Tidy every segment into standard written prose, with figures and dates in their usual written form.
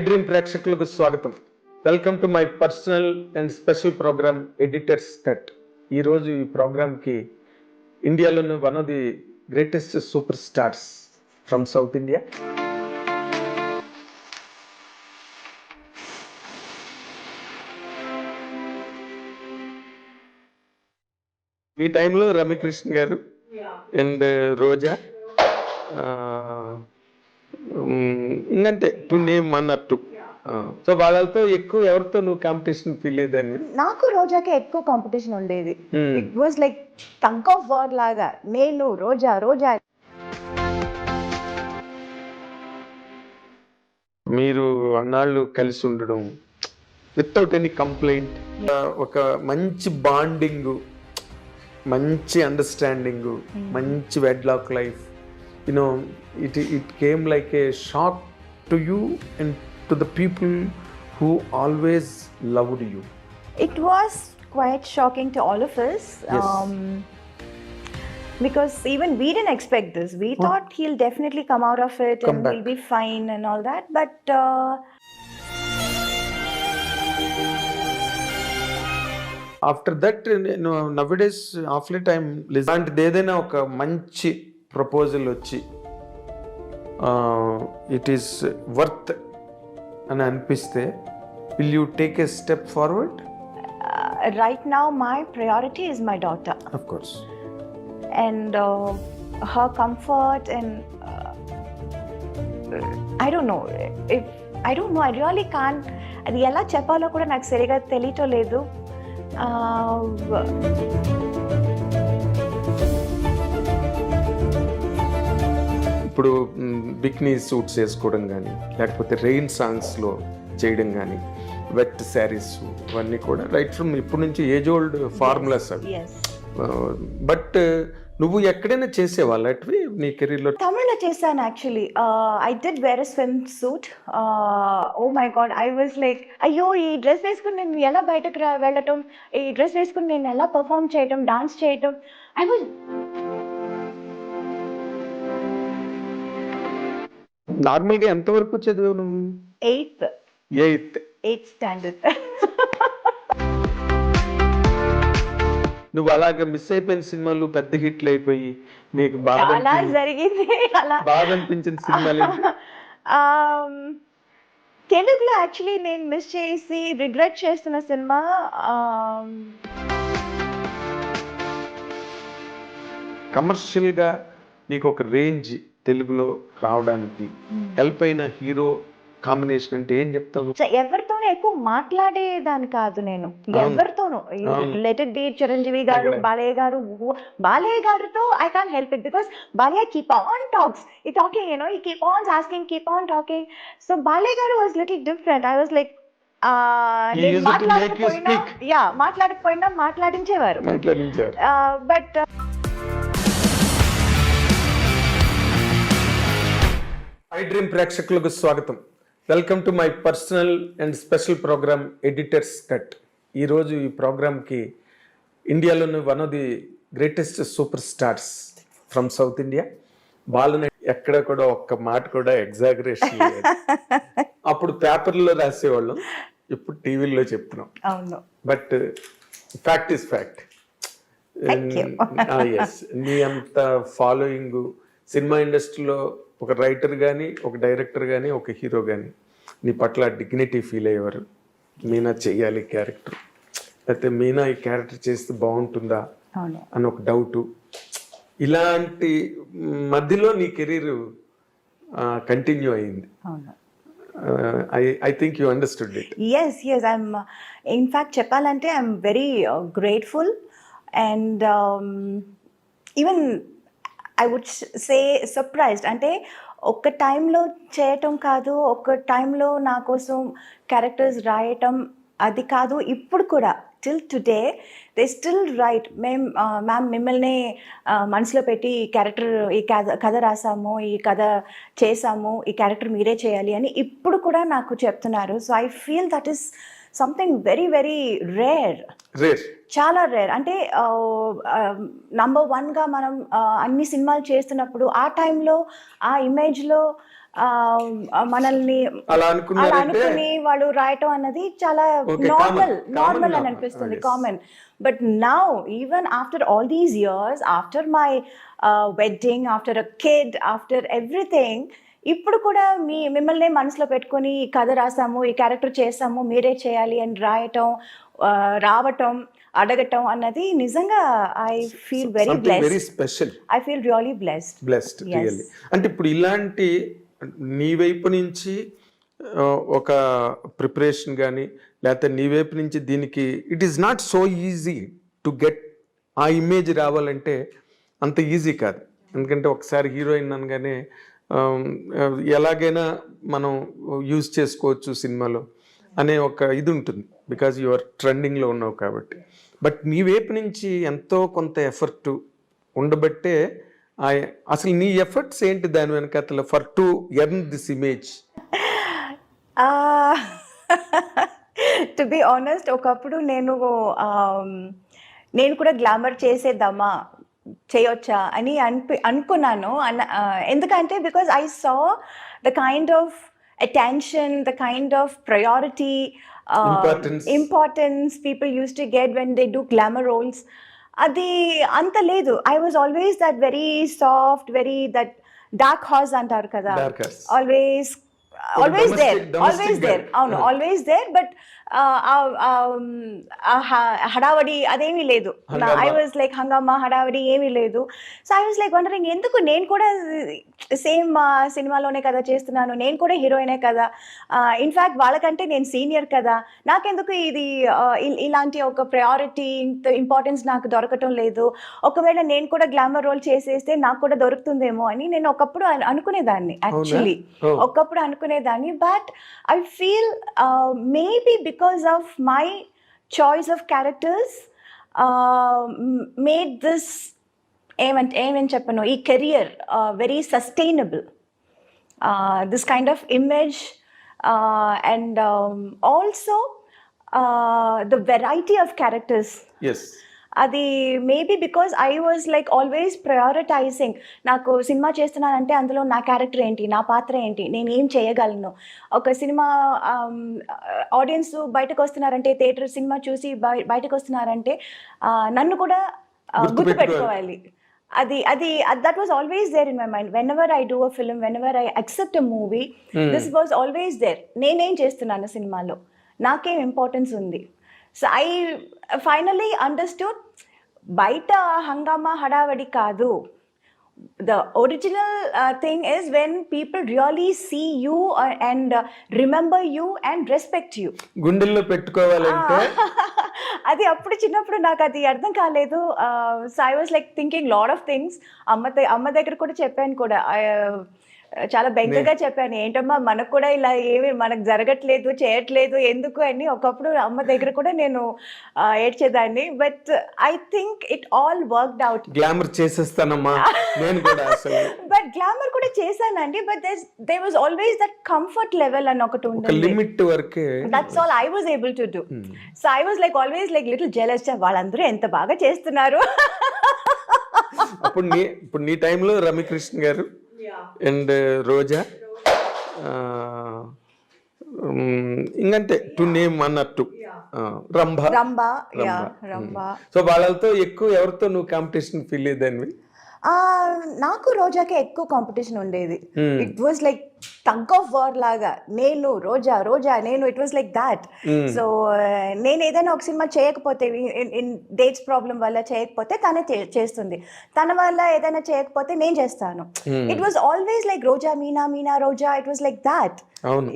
Dream ప్రేక్షకులకు స్వాగతం. Welcome to my personal and special programme editor's cut. ఈరోజు ఈ ప్రోగ్రామ్కి ఇండియాలోని one of the greatest super stars from South India, ఈ టైంలో రమ్యకృష్ణ గారు అండ్ రోజా, ఇంకంతే టు నేమ్ అన్నట్టు. సో వాళ్ళతో ఎక్కువ ఎవరితో నువ్వు కాంపిటీషన్ ఫీల్ అయ్యేదాన్ని? నాకు రోజాకే ఎక్కువ కాంపిటీషన్ ఉండేది. It was like tug of war లాగా, నేను రోజా రోజా. మీరు అన్నాళ్ళు కలిసి ఉండడం వితౌట్ ఎనీ కంప్లైంట్, ఒక మంచి బాండింగ్, మంచి అండర్స్టాండింగ్, మంచి wedlock life. You know it came like A shock to you and to the people who always loved you. It was quite shocking to all of us. Yes. Because even we didn't expect this. We thought he'll definitely come out of it Come and back. he'll be fine and all that. But after that nowadays of లే time ఇలాంటిది ఏదైనా ఒక మంచి proposal వచ్చి it is worth అని అనిపిస్తే will you take a step forward? right now my priority is my daughter of course. and her comfort and I don't know if I really can't. అది ఎలా చెప్పాలో కూడా నాకు సరిగా తెలియటం లేదు. ఇప్పుడు బిక్నీ సూట్స్ వేసుకోవడం కానీ, లేకపోతే రెయిన్ సాంగ్స్లో చేయడం కానీ, వెట్ శారీస్, ఇవన్నీ కూడా రైట్ ఫ్రమ్ ఇప్పటి నుంచి ఏజ్ ఓల్డ్ ఫార్ములాస్ అవి. yes బట్ నువ్వు ఎక్కడైనా చేసేవాళ్ళు అటువి నీ కెరీర్లో? తమిళ్లో చేశాను actually. I did wear swimsuit. Oh my God, I was like అయ్యో ఈ డ్రెస్ వేసుకుని నేను ఎలా బయటకు వెళ్ళటం, ఈ డ్రెస్ వేసుకుని నేను ఎలా పర్ఫామ్ చేయటం, డాన్స్ చేయటం. ఐ వాజ్ నార్మల్గా ఎంతవరకు చదివావు నువ్వు? Eighth standard. నువ్వు అలాగ మిస్ అయిపోయిన సినిమాలు పెద్ద హిట్లు అయిపోయి నీకు అలా జరిగింది. అలా బాగా అనిపించిన సినిమాలు ఏంటి? తెలుగులో యాక్చువల్లీ నేను మిస్ చేసి రిగ్రెట్ చేస్తున్న సినిమా కమర్షియల్ గా నీకు ఒక రేంజ్ తెలుగులో రావడానికి హెల్ప్ అయిన హీరో కాంబినేషన్ అంటే ఏం చెప్తావు? ఎవరితోనూ ఎక్కువ మాట్లాడేదాన్ని కాదు నేను, ఎవరితోనూ. లెట్ ఇట్ బి చిరంజీవి గారు, బాలయ్య గారితో I can't help it because Balayya keep on talks, ఈ టాకింగ్, ఈ keep on asking, keep on talking. So Balayya గారు was little different. I was like మాట్లాడకపోయినా మాట్లాడించేవారు. బట్ ఐ డ్రీమ్ ప్రేక్షకులకు స్వాగతం. Welcome to my personal and special programme editor's cut. ఈరోజు ఈ ప్రోగ్రామ్కి ఇండియాలోని one of the greatest super stars from South India, బాలని ఎక్కడ కూడా ఒక్క మాట కూడా ఎగ్జాగరేషన్ లేదు. అప్పుడు పేపర్లో రాసేవాళ్ళం, ఇప్పుడు టీవీలో చెప్తున్నాం. అవును, but fact is fact. Yes, నీ అంత ఫాలోయింగ్ సినిమా ఇండస్ట్రీలో ఒక రైటర్ కానీ, ఒక డైరెక్టర్ కానీ, ఒక హీరో కానీ నీ పట్ల డిగ్నిటీ ఫీల్ అయ్యేవారు. మీనా చెయ్యాలి క్యారెక్టర్, లేకపోతే మీనా ఈ క్యారెక్టర్ చేస్తే బాగుంటుందా అని ఒక డౌటు. ఇలాంటి మధ్యలో నీ కెరీర్ కంటిన్యూ అయింది. I think you understood it. yes I'm in fact చెప్పాలంటే I'm very grateful and even I would say surprised. అంటే ఒక టైంలో చేయటం కాదు, ఒక టైంలో నా కోసం క్యారెక్టర్స్ రాయటం అది కాదు, ఇప్పుడు కూడా till today they still right. Ma'am మిమ్మల్ని మనసులో పెట్టి ఈ కథ రాసాము, ఈ కథ చేసాము, ఈ క్యారెక్టర్ మీరే చేయాలి అని ఇప్పుడు కూడా నాకు చెప్తున్నారు. So I feel that is something very very rare, చాలా రేర్. అంటే నంబర్ 1గా మనం అన్ని సినిమాలు చేస్తున్నప్పుడు ఆ టైంలో ఆ ఇమేజ్లో మనల్ని అలా అలా అనుకున్నారంటే అనుకుని వాళ్ళు రాయటం అన్నది చాలా Okay, నార్మల్ common నార్మల్ అని normal. అనిపిస్తుంది, Yes. Common. But now even after all these years, after my wedding, after a kid, after everything, ఇప్పుడు కూడా మిమ్మల్ని మనసులో పెట్టుకొని ఈ కథ రాసాము, ఈ క్యారెక్టర్ చేసాము, మీరే చేయాలి అని రాయటం, రావటం, అడగటం అన్నది నిజంగా I feel very something very blessed. Special, I feel really blessed. Blessed really. అంటే ఇప్పుడు ఇలాంటి నీ వైపు నుంచి ఒక ప్రిపరేషన్ కానీ లేకపోతే నీ వైపు నుంచి దీనికి it is not so easy to get ఆ ఇమేజ్ రావాలంటే అంత ఈజీ కాదు. ఎందుకంటే ఒకసారి హీరోయిన్ అనగానే ఎలాగైనా మనం యూజ్ చేసుకోవచ్చు సినిమాలో అనే ఒక ఇది ఉంటుంది, బికాజ్ యువర్ ట్రెండింగ్లో ఉన్నావు కాబట్టి. బట్ నీ వైపు నుంచి ఎంతో కొంత ఎఫర్ట్ ఉండబట్టే అసలు నీ ఎఫర్ట్స్ ఏంటి దాని వెనకాతల for to earn this image? To be honest, ఒకప్పుడు నేను కూడా గ్లామర్ చేసేద్దామా, చేయొచ్చా అని అనుకున్నాను. ఎందుకంటే because I saw the kind of attention, the kind of priority, importance people used to get when they do glamour roles. అది అంత లేదు. I was always that very soft, very that dark horse అంటారు కదా, always there. అవును, always there. But హడావడి అదేమీ లేదు. I was like హంగామా, హడావడి ఏమీ లేదు. So I was like wondering, ఎందుకు నేను కూడా సేమ్ సినిమాలోనే కదా చేస్తున్నాను, నేను కూడా హీరోయినే కదా, ఇన్ఫ్యాక్ట్ వాళ్ళకంటే నేను సీనియర్ కదా, నాకెందుకు ఇది ఇలాంటి ఒక ప్రయారిటీ, ఇంపార్టెన్స్ నాకు దొరకటం లేదు, ఒకవేళ నేను కూడా గ్లామర్ రోల్ చేసేస్తే నాకు కూడా దొరుకుతుందేమో అని నేను ఒకప్పుడు అనుకునేదాన్ని. యాక్చువల్లీ ఒకప్పుడు అనుకునేదాన్ని. But I feel maybe because of my choice of characters made this ఏమని చెప్పను, ఈ career very sustainable. This kind of image and also the variety of characters. అది maybe because I was like always prioritising. నాకు cinema చేస్తున్నానంటే అందులో నా character ఏంటి, నా పాత్ర ఏంటి, నేను ఏం చేయగలను. ఒక సినిమా ఆడియన్స్ బయటకు వస్తున్నారంటే, థియేటర్ సినిమా చూసి బయటకు వస్తున్నారంటే నన్ను కూడా గుర్తుపెట్టుకోవాలి. అది that was always there in my mind. Whenever I do a film, whenever I accept a movie, this was always there. నేనేం చేస్తున్నాను సినిమాలో, నాకేం ఇంపార్టెన్స్ ఉంది. సో ఐ ఫైనలీ అండర్స్టూడ్, బయట హంగామా హడావడి కాదు. The original thing is when people really see you and remember you and respect you. గుండెల్లో పెట్టుకోవాలంటే అది అప్పుడు చిన్నప్పుడు నాకు అది అర్థం కాలేదు. So I was like thinking lot of things. అమ్మ దగ్గర కూడా చెప్పాను కూడా, చాలా బెంగగా చెప్పాను, ఏంటమ్మా మనకు కూడా ఇలా ఏమి మనకు జరగట్లేదు, చేయట్లేదు ఎందుకు అని. ఒకప్పుడు అమ్మ దగ్గర కూడా నేను ఏడ్చేదాన్ని. But I think it all worked out. Glamour చేసేస్తానమ్మా నేను కూడా అసలు. బట్ గ్లామర్ కూడా చేశానండి. But there was always that comfort level అని ఒకటి ఉంది, లిమిట్ వరకే. That's all I was able to do. So I was like always like little jealous, వాళ్ళందరూ ఎంత బాగా చేస్తున్నారు. ఇప్పుడు నీ టైంలో రమ్యకృష్ణ గారు అండ్ రోజా, ఇంకంతే టు నేమ్ అన్నట్టు, రంభ. సో వాళ్ళతో ఎక్కువ ఎవరితో నువ్వు కాంపిటీషన్ ఫీల్ అయ్యేదానివి? నాకు రోజాకే ఎక్కువ కాంపిటీషన్ ఉండేది. It was like tug of war లాగా, నేను రోజా నేను, it was like that. So నేను ఏదైనా ఒక సినిమా చేయకపోతే, ఇన్ డేట్స్ ప్రాబ్లం వల్ల చేయకపోతే తనే చేస్తుంది, తన వల్ల ఏదైనా చేయకపోతే నేను చేస్తాను. It was always like Roja Meena Roja, it was like that. అవును,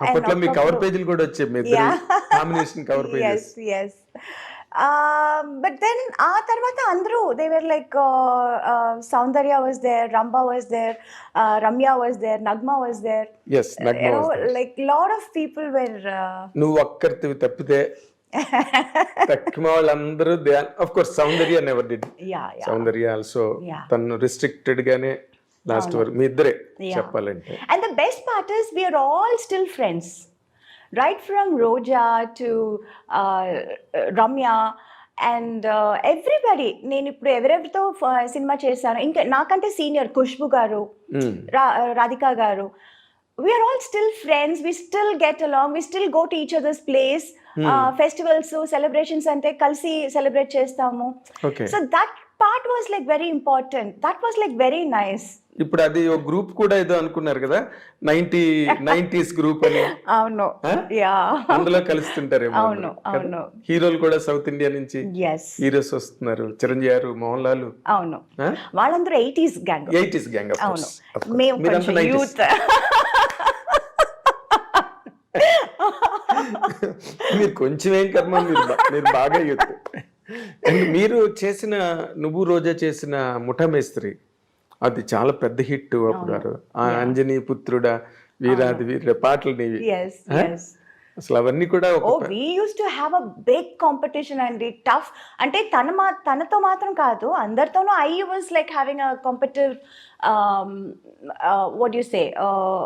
అప్పట్లో మీ కవర్ పేజీలు కూడా వచ్చాయి, మీ combination cover pages. yes. But then ఆ తర్వాత అందరూ they were like Saundarya was there, Ramba was there, Ramya was there, Nagma was there. Yes, Nagma was there. Like lot of people were నువ్వు ఒక్కరివి తప్పితే తక్కువ వాళ్ళందరూ, of course Saundarya never did. Saundarya also తను restricted గానే last వరకు మీ ఇద్దరే చెప్పాలంటే. And the best part is we are all still friends. Right from Roja to Ramya and everybody. నేను ఇప్పుడు ఎవరెవరితో సినిమా చేశాను, ఇంకా నాకంటే సీనియర్ ఖుష్బు గారు, రాధికా గారు, we are all still friends, we still get along, we still go to each other's place. Festivals, celebrations ante kalsi celebrate chestamu. Okay. So that part was like very important. That was like very nice. ఇప్పుడు అది ఒక group కూడా ఏదో అనుకున్నారు కదా, 90s group అని. అవును, yeah, అందులో కలుస్తుంటారేమో. అవును, అవును. హీరోలు కూడా సౌత్ ఇండియా నుంచి yes, హీరోస్ వస్తున్నారు, చిరంజీవి గారు, మోహన్ లాల్. అవును, వాళ్ళందరూ 80s గ్యాంగ్. 80s gang. అవును, మేము కొంచెం యూత్. మీరు కొంచెం ఏం కర్మ, మీరు బాగా యూత్. అండ్ మీరు చేసిన నువ్వు రోజా చేసిన ముఠా మేస్త్రి, అది చాలా పెద్ద హిట్ అప్పుడు. ఆ అంజనీ పుత్రుడా, వీరాది వీర పాటలు నీవి. yes, yes. అసలు అవన్నీ కూడా we used to have a big competition and tough. అంటే తనతో మాత్రం కాదు, అందరితోనూ I was like having a competitive what do you say,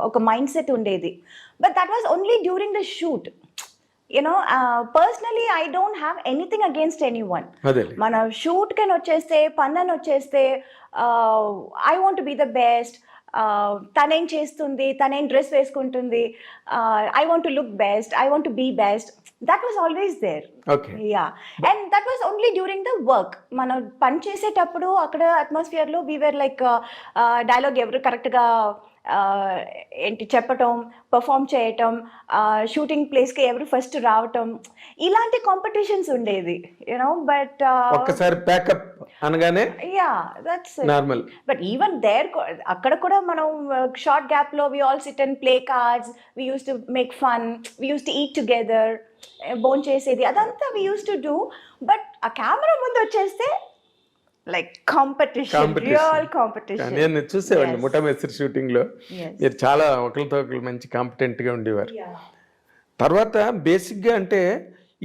ఒక మైండ్ సెట్ ఉండేది. But that was only during the shoot. You know, personally I don't have anything against anyone. మన shoot కని వచ్చేస్తే, పన్నని వచ్చేస్తే, I want to be the best. తనేం చేస్తుంది, తనేం dress వేసుకుంటుంది, I want to look best, I want to be best. That was always there. Yeah, and that was only during the work. మనం పని చేసేటప్పుడు అక్కడ అట్మాస్ఫియర్లో వీఆర్ లైక్ డైలాగ్ ఎవరు కరెక్ట్గా ఏంటి చెప్పటం, పర్ఫామ్ చేయటం, షూటింగ్ ప్లేస్కి ఎవరు ఫస్ట్ రావటం, ఇలాంటి కాంపిటీషన్స్ ఉండేది, యూనో. బట్ ఒక్కసారి ప్యాకప్ అనగానే yeah, that's normal. But even there అక్కడ కూడా మనం షార్ట్ గ్యాప్ లో we all sit and play cards, we use to make fun, we use to eat together, బోన్ చేసేది అదంతా we use to do. But ఆ కెమెరా ముందు వచ్చేస్తే లైక్ కాంపిటీషన్, రియల్ కాంపిటీషన్. నేను చూసేవాడిని ముఠా మేస్త్రి షూటింగ్ లో. మీరు చాలా ఒకరితో ఒకరు మంచి కాంపిటెంట్ గా ఉండేవారు. తర్వాత బేసిక్ గా అంటే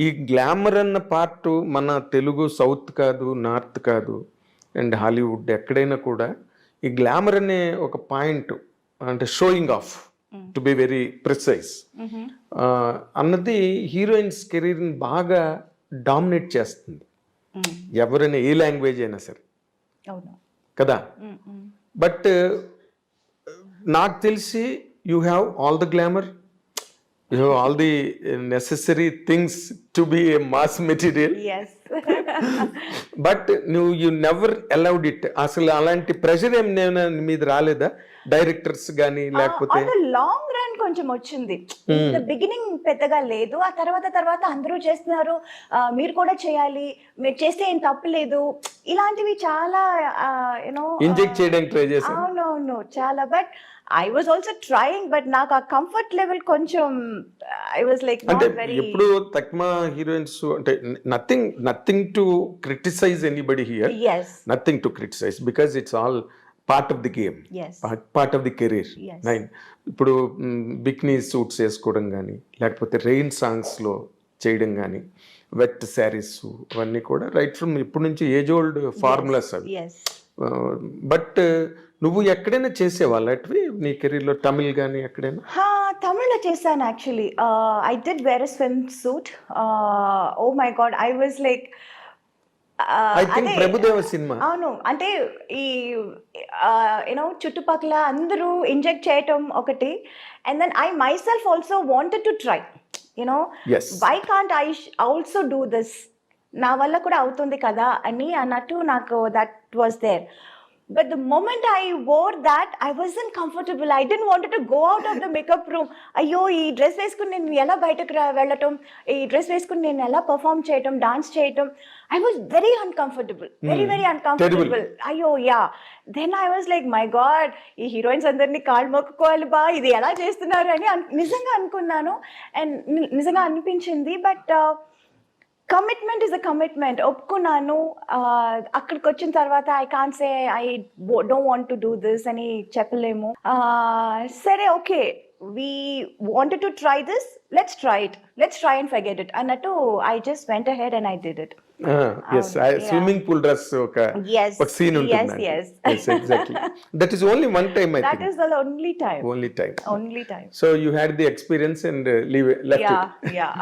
ఈ గ్లామర్ అన్న పార్ట్ మన తెలుగు సౌత్ కాదు, నార్త్ కాదు, అండ్ హాలీవుడ్ ఎక్కడైనా కూడా ఈ గ్లామర్ అనే ఒక పాయింట్, అంటే showing off to be very precise అన్నది హీరోయిన్స్ కెరీర్ని బాగా డామినేట్ చేస్తుంది. ఎవరైనా ఏ లాంగ్వేజ్ అయినా సరే కదా. బట్ నాకు తెలిసి you have all the glamour, you have all the necessary things to be a mass material. Yes. But you never allowed it. అసలు అలాంటి ప్రెషర్ ఏం మీద రాలేదా డైరెక్టర్స్ కానీ, లేకపోతే లాంగ్ రన్ కొంచెం వచ్చింది. బిగినింగ్ పెద్దగా లేదు, ఆ తర్వాత అందరూ చేస్తున్నారు, మీరు కూడా చేయాలి, మీరు చేస్తే ఏం తప్పు లేదు, ఇలాంటివి చాలా యూనో ఇంజెక్ట్ చేయడానికి ట్రై చేశాను. అవునవును, చాలా. But I was also trying, but నాకు ఆ కంఫర్ట్ లెవెల్ కొంచెం I was like not very. ఎప్పుడు తక్మా హీరోయిన్స్ అంటే nothing to criticise anybody here. Yes. Nothing to criticize because it's all part of the game. Yes. Part of the career. Yes. ఇప్పుడు bikini suits వేసుకోవడం కానీ, లేకపోతే rain సాంగ్స్లో చేయడం కానీ, వెట్ శారీస్, అవన్నీ కూడా రైట్ ఫ్రమ్ ఇప్పటి నుంచి ఏజ్ ఓల్డ్ ఫార్ములాస్ అవి. Yes. బట్ నువ్వు ఎక్కడైనా చేసేవాళ్ళు అటువి నీ కెరీర్లో, తమిళ్ కానీ ఎక్కడైనా? తమిళ్లో చేశాను actually. I did wear a swimsuit. Oh my God, I was like I think Prabhu Deva సినిమా. అవును, అంటే ఈ యూనో చుట్టుపక్కల అందరూ ఇంజెక్ట్ చేయటం ఒకటి, and then I myself also wanted to try, you know, why can't I also do this, నా వల్ల కూడా అవుతుంది కదా అని అన్నట్టు నాకు that was there. But the moment I wore that, I wasn't comfortable. I didn't want to go out of the makeup room. అయ్యో, ఈ డ్రెస్ వేసుకుని నేను ఎలా బయటకు వెళ్ళటం, ఈ డ్రెస్ వేసుకుని నేను ఎలా పర్ఫామ్ చేయటం, డాన్స్ చేయటం, I was very uncomfortable, very uncomfortable. అయ్యో, yeah. Then I was like, my God, ఈ హీరోయిన్స్ అందరినీ కాళ్ళు మొక్కుకోవాలి బా, ఇది ఎలా చేస్తున్నారు అని నిజంగా అనుకున్నాను, అండ్ నిజంగా అనిపించింది. But commitment is a commitment. ఒప్పుకున్నాను. అక్కడికి వచ్చిన తర్వాత I can't say I don't want to do this అని చెప్పలేము. సరే, okay, we wanted to try this, let's try and forget it అన్నట్టు I just went ahead and I did it. Swimming pool dress ఒక scene ఉంటుంది. Yes. Exactly. That is only one time, I think. That is the only time. So you had the experience and left it. Yeah.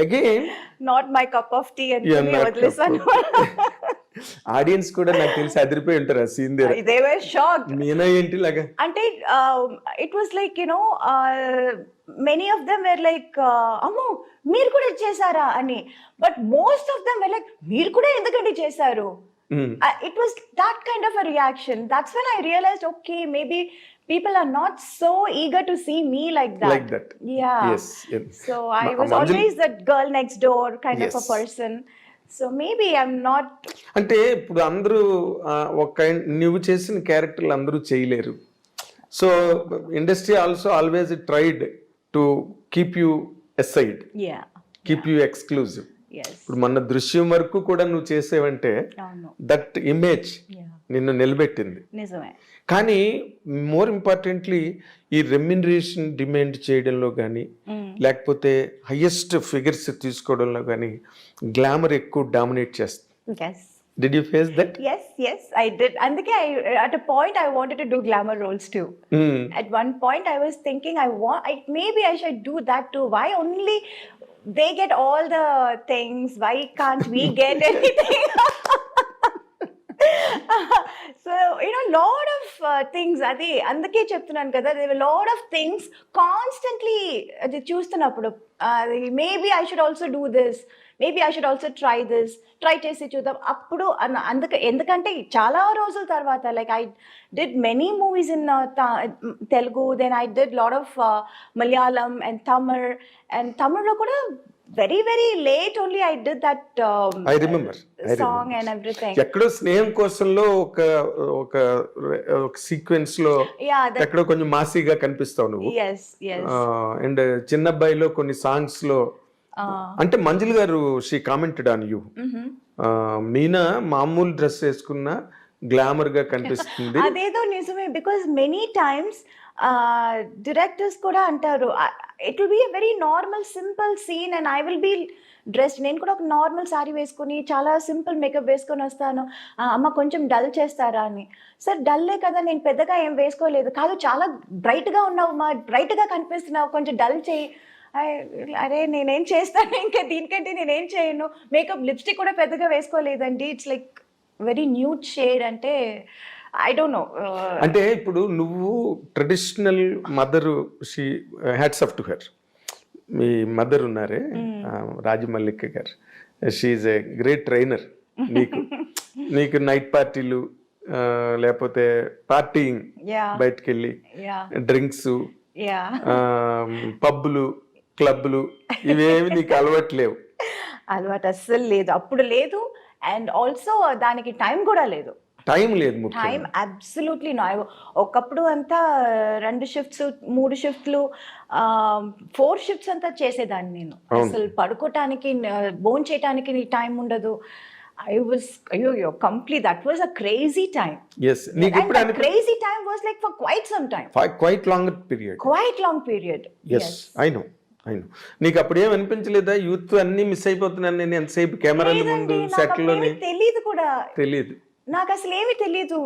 Again, not my cup of tea and yeah, not cup listen. of audience కూడా నాకు తెలిసి అదిరిపోయి ఉంటారు ఆ scene దగ్గర. They were shocked. Meena ఏంటి లాగా అంటే it was like many of them were like అమ్మో మీరు కూడా చేశారా అని, but most of them were like మీరు కూడా ఎందుకంటే చేశారు. It was that kind of a reaction. That's when I realized, okay, maybe people are not so eager to see me like that. Like that. Yeah. Yes, yes. So I was Manjali- always that girl next door kind of a Yes. person. So maybe I'm not. అంటే ఇప్పుడు అందరూ ఒక నువ్వు చేసిన క్యారెక్టర్లు అందరూ చేయలేరు. So industry also always tried to keep you aside, Yeah. Keep you exclusive. Yes. ఇప్పుడు మన దృశ్యం వరకు కూడా నువ్వు చేసేవంటే అవును. That image Yeah. నిన్ను నిలబెట్టింది. నిజమే. కానీ మోర్ ఇంపార్టెంట్లీ ఈ రెమ్యునరేషన్ డిమాండ్ చేయడంలో కానీ లేకపోతే హైయెస్ట్ ఫిగర్స్ తీసుకోవడంలో కానీ గ్లామర్ ఎక్కువ డామినేట్ చేస్తుంది. Yes. Did you face that? Yes, I did. అందుకే at a point I wanted to do glamour roles too. At one point I was thinking maybe I should do that too. Why only they get all the things? Why can't we get anything? So lot of things. అది అందుకే చెప్తున్నాను కదా, there were lot of things constantly అది చూస్తున్నప్పుడు maybe I should also do this, maybe I should also try this, try చేసి చూద్దాం అప్పుడు ఎందుకంటే చాలా రోజుల తర్వాత like I did many movies in Telugu, then I did lot of Malayalam and తమిళ్లో కూడా very late only I did that I remember song and everything. ఎక్కడో స్నేహం కోసంలో ఒక సీక్వెన్స్ లో ఎక్కడో కొంచెం మాసీగా కనిపిస్తావు నువ్వు. yes అండ్ చిన్నబ్బాయిలో కొన్ని సాంగ్స్ లో అంటే మంజుల్ గారు she commented on you, Meena మామూలు డ్రెస్ వేసుకున్న గ్లామర్ గా కనిపిస్తుంది. అదేదో నిజమే, బికాస్ మెనీ టైమ్స్ డైరెక్టర్స్ కూడా అంటారు it will be a very normal simple scene and I will be dress, నేను కూడా ఒక నార్మల్ సారీ వేసుకుని చాలా సింపుల్ మేకప్ వేసుకొని వస్తాను, అమ్మ కొంచెం డల్ చేస్తారా అని. సార్ డల్లే కదా, నేను పెద్దగా ఏం వేసుకోలేదు. కాదు చాలా బ్రైట్గా ఉన్నావు మా, బ్రైట్గా కనిపిస్తున్నావు, కొంచెం డల్ చేయి. అరే నేనేం చేస్తాను ఇంకా దీనికంటే నేనేం చేయను, మేకప్ లిప్స్టిక్ కూడా పెద్దగా వేసుకోలేదండి, it's like very nude shade. అంటే ఐ డోంట్ నో. అంటే ఇప్పుడు నువ్వు traditional mother, she hats off to her. మీ మదర్ ఉన్నారే Rajamallika garu, she a great trainer. నీకు నైట్ పార్టీలు లేకపోతే పార్టీయింగ్, బయటకు వెళ్ళి డ్రింక్స్, పబ్బులు, క్లబ్లు ఇవేమి నీకు అలవాట్లేవు? అలవాటు అస్సలు లేదు, అప్పుడు లేదు. అండ్ ఆల్సో దానికి టైం కూడా లేదు. టైం లేదు, టైం అబ్సల్యూట్లీ నో. ఒకప్పుడు అంతా 2 షిఫ్ట్స్ 3 షిఫ్ట్లు 4 షిఫ్ట్స్ అంతా చేసేదాన్ని నేను. అసలు పడుకోవటానికి భోజనం చేయటానికి టైం ఉండదు. I was complete. That was a crazy time. Yes. And that crazy time was like for quite some time. Quite long period. Quite long period. Yes. I know. నీకు అప్పుడేం అనిపించలేదా యూత్ అన్ని మిస్ అయిపోతున్నాను నేను ఎంతసేపు కెమెరాల ముందు సెట్లోని? తెలియదు కూడా, తెలియదు నాకు అసలు ఏమి తెలియదు.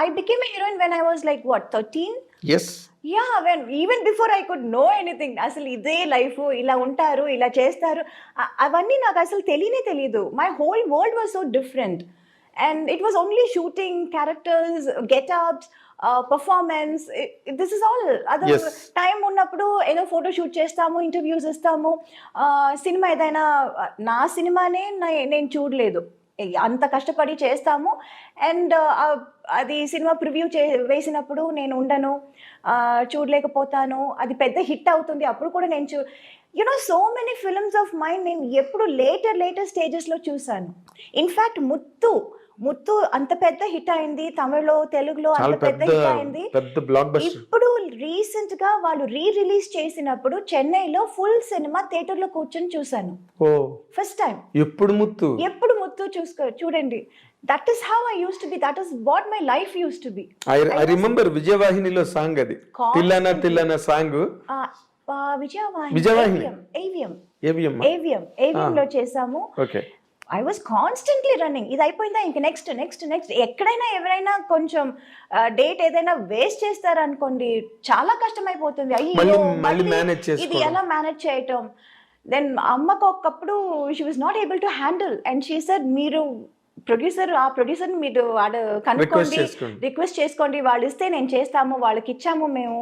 I became a heroine when I was like what 13. Yes. Yeah, even before I could know anything. అసలు ఇదే లైఫ్, ఇలా ఉంటారు, ఇలా చేస్తారు, అవన్నీ నాకు అసలు తెలియదు. My whole world was so different and it was only shooting, characters, get-ups, performance. This is all other. Yes. Time ఉన్నప్పుడు ఏదో ఫోటో షూట్ చేస్తాము, ఇంటర్వ్యూస్ ఇస్తాము. సినిమా ఏదైనా, నా సినిమానే నేను చూడలేదు, అంత కష్టపడి చేస్తాము. అండ్ అది సినిమా ప్రివ్యూ వేసినప్పుడు నేను ఉండను, చూడలేకపోతాను. అది పెద్ద హిట్ అవుతుంది, అప్పుడు కూడా నేను so many films of mind నేను ఎప్పుడు లేటర్ స్టేజెస్లో చూసాను. ఇన్ఫ్యాక్ట్ ముత్తు అంత పెద్ద హిట్ అయింది, తమిళ్లో తెలుగులో అంత పెద్ద హిట్ అయింది. ఇప్పుడు రీసెంట్ గా వాళ్ళు రిలీజ్ చేసినప్పుడు చెన్నైలో ఫుల్ సినిమా థియేటర్ లో కూర్చొని చూసాను ఫస్ట్ టైం. ఎప్పుడు ముత్తు చూడండి. That is how I used to be. That is what my life used to be. I remember విజయవాహినిలో సాంగ్, అది తిల్లన సాంగ్. విజయవాహిని AVM లో చేసాము. Okay. I was constantly running. ఇది అయిపోయిందా ఇంక నెక్స్ట్. ఎక్కడైనా ఎవరైనా కొంచెం డేట్ ఏదైనా వేస్ట్ చేస్తారనుకోండి, చాలా కష్టమైపోతుంది. అయ్యో ఇది ఎలా మేనేజ్ చేయటం. దెన్ అమ్మకు ఒకప్పుడు she was not able to handle and she said, మీరు ఆ ప్రొడ్యూసర్ మీరు వాడు కనుక్కోండి, చేసుకోండి. రిక్వెస్ట్ చేసుకోండి, వాళ్ళు ఇస్తే నేను చేస్తాము, వాళ్ళకి ఇచ్చాము మేము,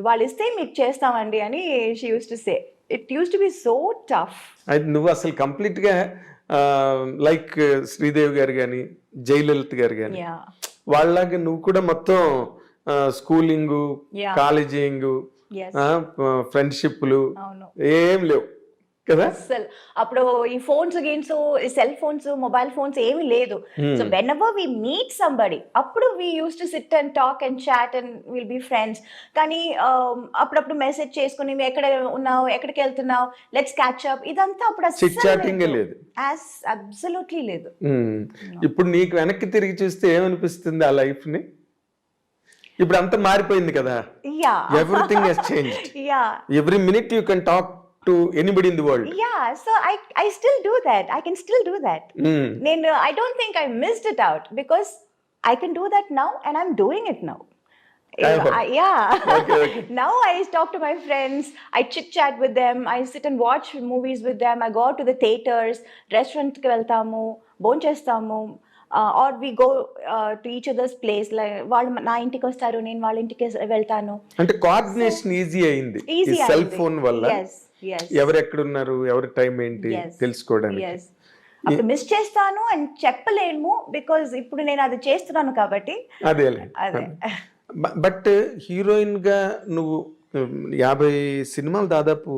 వాళ్ళు ఇస్తే మీకు చేస్తామండి అని she use to say. It use to B so tough. అయితే నువ్వు అసలు కంప్లీట్గా లైక్ శ్రీదేవి గారు కానీ జయలలిత గారు కానీ యా వాళ్ళలాగా నువ్వు కూడా మొత్తం స్కూలింగ్, Yeah. కాలేజింగ్, ఎస్ ఫ్రెండ్షిప్లు అవును. ఏం లేవు కదా. అసలు అప్పుడు ఈ phones games, cell phones, mobile phones ఏమీ లేదు. So whenever we meet somebody, అప్పుడు we use to sit and talk and chat and will be friends. కానీ అప్పుడప్పుడు మెసేజ్ చేసుకుని "నువ్వు ఎక్కడ ఉన్నావు, ఎక్కడికి వెళ్తున్నావు, లెట్స్ క్యాచ్ అప్", ఇదంతా అప్పుడు చిట్ చాటింగ్ లేదు. అబ్సల్యూట్లీ లేదు. ఇప్పుడు నీకు వెనక్కి తిరిగి చూస్తే ఏమనిపిస్తుంది ఆ లైఫ్ ని? ఇప్పుడు అంతా మారిపోయింది కదా. Yeah everything has changed. Yeah every minute you can talk to anybody in the world. Yeah, so I still do that. I can still do that. I don't think I missed it out because I can do that now and I'm doing it now. Yeah. Okay. Now I talk to my friends, I chit chat with them, I sit and watch movies with them, I go out to the theaters, restaurant ki veltamu, bone chestamu, or we go to each other's place. Like వాళ్ళు నా ఇంటికి వస్తారు, నేను వాళ్ళ ఇంటికి వెళ్తాను. అంటే coordination easy అయింది ఈ Easy సెల్ అయింది. ఫోన్ వల్ల. Yes. ఎవరు ఎక్కడున్నారు, ఎవరి టైం ఏంటి తెలుసుకోవడానికి. Yes. అప్పుడు మిస్ చేస్తాను అని చెప్పలేము బికాజ్ ఇప్పుడు నేను అది చేస్తున్నాను కాబట్టి. అదేలే. అదే బట్ హీరోయిన్ గా నువ్వు 50 సినిమాలు దాదాపు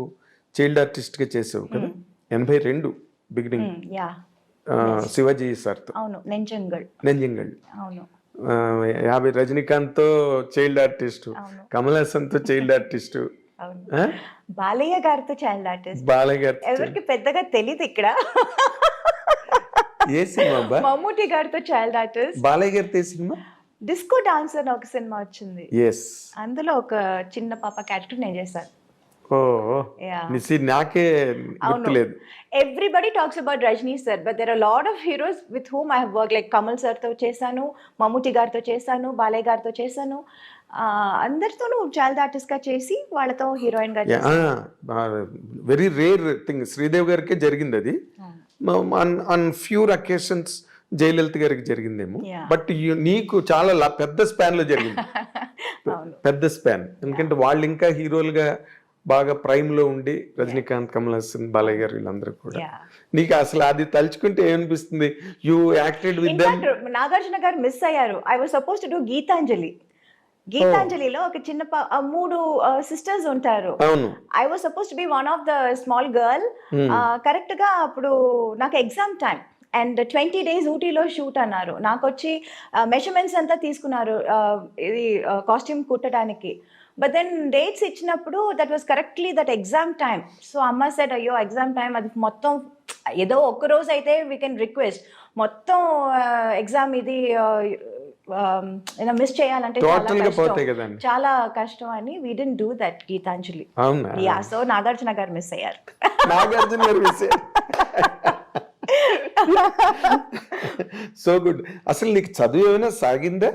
చైల్డ్ ఆర్టిస్ట్ గా చేసావు కదా. 82 బిగినింగ్ యా శివాజీ సార్తో అవును. నెంజంగల్. అవును 50 రజనీకాంత్ తో చైల్డ్ ఆర్టిస్ట్, అవును. కమల్ హాసన్ తో చైల్డ్ ఆర్టిస్ట్, అవును. బాలయ్య గారితో చైల్డ్ ఆర్టిస్ట్. బాలయ్య గారు. ఎవరికి పెద్దగా తెలియదు ఇక్కడ. ఏ సినిమా బా? మమ్ముటి గారితో చైల్డ్ ఆర్టిస్ట్. బాలయ్య గారితో ఏ సినిమా? డిస్కో డాన్సర్ అని ఒక సినిమా వచ్చింది. ఎస్. అందులో ఒక చిన్న పాప క్యారెక్టర్ నేను చేశాను. ఓ Yeah. నాకే గుర్తులేదు. Everybody talks about Rajni sir, but there are a lot of heroes with whom I have worked, like Kamal sir తో చేశాను, మమ్ముటి గారితో చేశాను, బాలయ్య గారితో చేశాను. అందరితోనూ చైల్డ్ ఆర్టిస్ట్ గా చేసి వాళ్ళతో హీరోయిన్ గా చేశాను. Very rare thing. శ్రీదేవి గారికే జరిగింది అది. ఆన్ ఫ్యూ అకేషన్స్ జయలలిత గారికి జరిగిందేమో. Yeah. బట్ నీకు చాలా పెద్ద స్పాన్ లో జరిగింది. అవును. పెద్ద స్పాన్. ఎందుకంటే వాళ్ళు ఇంకా హీరోలుగా బాగా ప్రైమ్ లో ఉండి రజనీకాంత్, కమల్ హాసన్, బాలయ్య గారు వీళ్ళందరూ కూడా. Yeah. నీకు అసలు అది తలుచుకుంటే ఏమనిపిస్తుంది? You acted with them. In fact Nagarjuna garu miss అయ్యారు. I was suppose to do Geetanjali. గీతాంజలిలో ఒక చిన్న 3 సిస్టర్స్ ఉంటారు. అవును. I was suppose to be one of the small girl. Correct గా అప్పుడు నాకు ఎగ్జామ్ టైం అండ్ 20 days ఊటీలో షూట్ అన్నారు. నాకు వచ్చి మెజర్మెంట్స్ అంతా తీసుకున్నారు ఇది కాస్ట్యూమ్ కుట్టడానికి. బట్ దెన్ డేట్స్ ఇచ్చినప్పుడు that was correctly that exam time. So అమ్మ సెడ్ అయ్యో ఎగ్జామ్ టైం, అది మొత్తం ఏదో ఒక్కరోజు అయితే వీ కెన్ రిక్వెస్ట్, మొత్తం ఎగ్జామ్ ఇది మిస్ చేయాలంటే చాలా కష్టం అని we didn't do that Gitanjali. Yeah, so Nagarjuna garu miss అయ్యారు. నాగార్జున గారు మిస్ అయ్యారు. So good. అసలు నీకు చదువు ఏమైనా సాగిందా?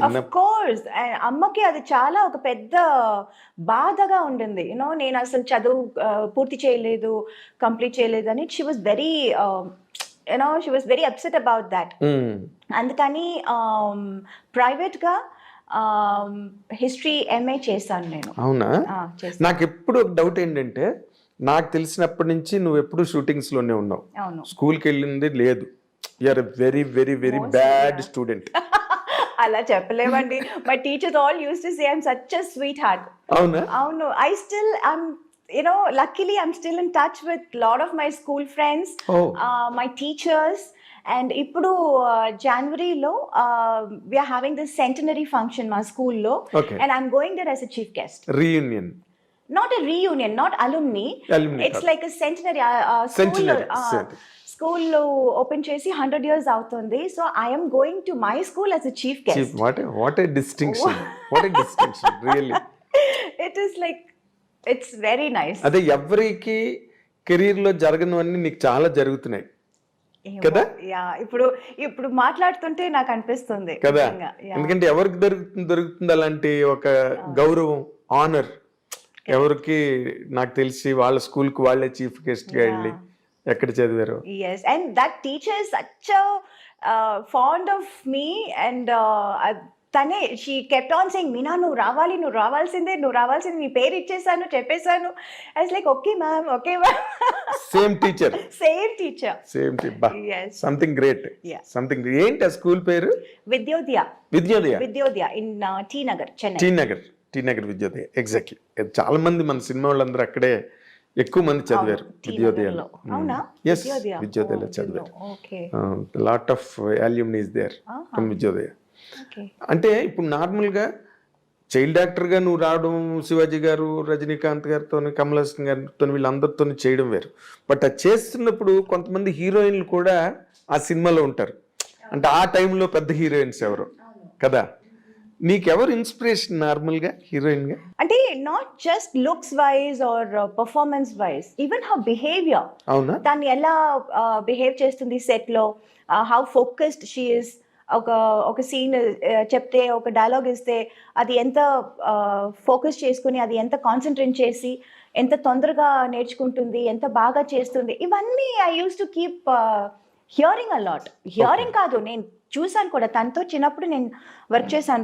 Of course. అమ్మకి అది చాలా ఒక పెద్ద బాధగా ఉండింది. నేను అసలు చదువు పూర్తి చేయలేదు, కంప్లీట్ చేయలేదు అని. She was very she was very upset about that. అందుకని ప్రైవేట్గా హిస్టరీ ఎంఏ చేశాను నేను. అవునా? నాకు ఎప్పుడు ఒక డౌట్ ఏంటంటే, నాకు తెలిసినప్పటి నుంచి నువ్వు ఎప్పుడు షూటింగ్స్ లోనే ఉన్నావు, స్కూల్కి వెళ్ళింది లేదు. You're a very very very bad student. అలా చెప్పలేమండి. My teachers all used to say I'm such a sweetheart. అవునా? అవును. I still luckily I'm still in touch with lot of my school friends, my teachers. And ఇప్పుడు జనవరిలో we are having this centenary function మా స్కూల్లో, and I'm going there as a chief guest. Reunion. Not a reunion, not alumni. It's like a centenary. స్కూల్లో open చేసి 100 years అవుతుంది. So I'm going to my school as a chief guest. What a distinction. What a distinction really. It is like it's very nice. అదే ఎవరికి career లో జరగనివన్నీ నీకు చాలా జరుగుతున్నాయి కదా. ఇప్పుడు మాట్లాడుతుంటే నాకు అనిపిస్తుంది కదా. ఎందుకంటే ఎవరికి దొరుకుతుంది అలాంటి ఒక గౌరవం, ఆనర్? ఎవరికి నాకు తెలిసి వాళ్ళ స్కూల్ కు వాళ్ళే చీఫ్ గెస్ట్ గా వెళ్ళి ఎక్కడ చదివారు? Yes, and that teacher is such a fond of me, and తనే she kept on saying, Meena నువ్వు రావాలి, నువ్వు రావాల్సిందే, నీ పేరు ఇచ్చేసాను, చెప్పేశాను. I was like okay ma'am, okay ma'am. Same teacher. Same teacher. Yes. Something great. Yeah. Something ఏంటి ఆ స్కూల్ పేరు? Vidyodaya. In T Nagar, Chennai. T Nagar Vidyodaya. Exactly. చాలా మంది మన సినిమా వాళ్ళందరూ అక్కడే ఎక్కువ మంది చదివారు విద్యోదయలో. అవునా? ఎస్, విద్యోదయలో చదివారు. Okay. Lot of alumni is there from Vidyodaya. Okay. అంటే ఇప్పుడు నార్మల్గా చైల్డ్ యాక్టర్గా నువ్వు రావడం, శివాజీ గారు, రజనీకాంత్ గారితో, కమల్ హాసన్ గారితో, వీళ్ళందరితో చేయడం వేరు. బట్ అది చేస్తున్నప్పుడు కొంతమంది హీరోయిన్లు కూడా ఆ సినిమాలో ఉంటారు. అంటే ఆ టైంలో పెద్ద హీరోయిన్స్ ఎవరు కదా. నీకెవరు ఇన్స్పిరేషన్ నార్మల్గా హీరోయిన్గా? అంటే not just looks wise or performance wise, even her behaviour. అవునా? దాన్ని ఎలా బిహేవ్ చేస్తుంది సెట్లో, హౌ ఫోకస్డ్ షీ ఇస్. ఒక సీన్ చెప్తే, ఒక డైలాగ్ ఇస్తే అది ఎంత ఫోకస్ చేసుకుని, అది ఎంత కాన్సన్ట్రేట్ చేసి, ఎంత తొందరగా నేర్చుకుంటుంది, ఎంత బాగా చేస్తుంది. ఇవన్నీ I used to keep hearing a lot. Hearing కాదు, నేను చూసాను కూడా. తనతో చిన్నప్పుడు నేను వర్క్ చేశాను.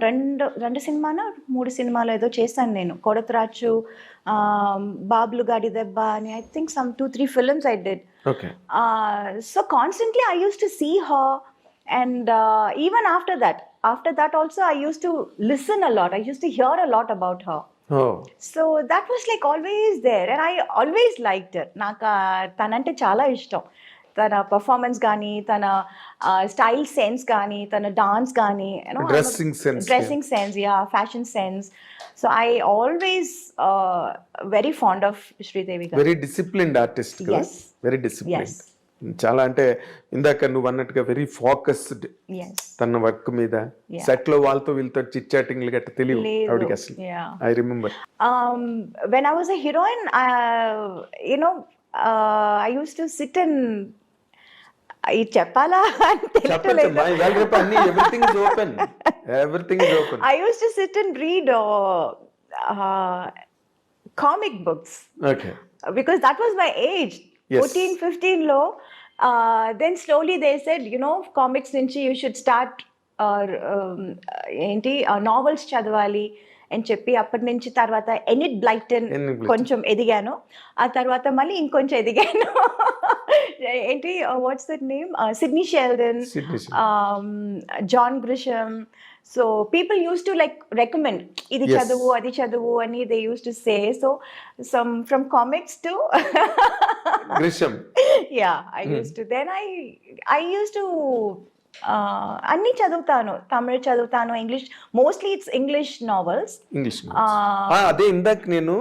రెండు సినిమాలో 3 సినిమాలు ఏదో చేశాను నేను. కొడతరాచు, బాబులు గాడి దెబ్బ అని, I think some 2-3 films I did. So constantly I used to see her. And even after that also I used to listen a lot. I used to hear a lot about her. So that was like always there, and I always liked her. Naaka tanante chaala ishtam. Tana performance gaani, tana style sense gaani, tana dance gaani, you know, dressing sense, yeah, fashion sense. So I always very fond of Sridevi garu. Very disciplined artist kada. Yes. Very disciplined. Yes. చాలా, అంటే ఇందాక నువ్వు అన్నట్టుగా very focused తన work మీద. Set లో వాళ్ళతో వీళ్ళతో చిట్ చాటింగ్లు గట్ట తెలియదు ఆవిడకి అసలు. I remember when I was a heroine, you know, I used to sit and ఇది చెప్పాలా చెప్పలేదు. Everything is open. I used to sit and read comic books. Okay. Because that was my age. Yes. 14-15 లో. Then slowly they said, you know, comics నుంచి you should start novels చదవాలి అని చెప్పి, అప్పటి నుంచి తర్వాత ఎనిట్ బ్లైటన్ కొంచెం ఎదిగాను. ఆ తర్వాత మళ్ళీ ఇంకొంచెం ఎదిగాను. What's that name, Sidney Sheldon, John Grisham. So people used to like recommend, idi chadavu, adi chadavu ani they used to say. So some from comics to Grisham. Yeah, I used to. Then I used to అన్ని చదువుతాను. తమిళ్ చదువుతాను, English, mostly it's English novels. అదే ఇందాక నేను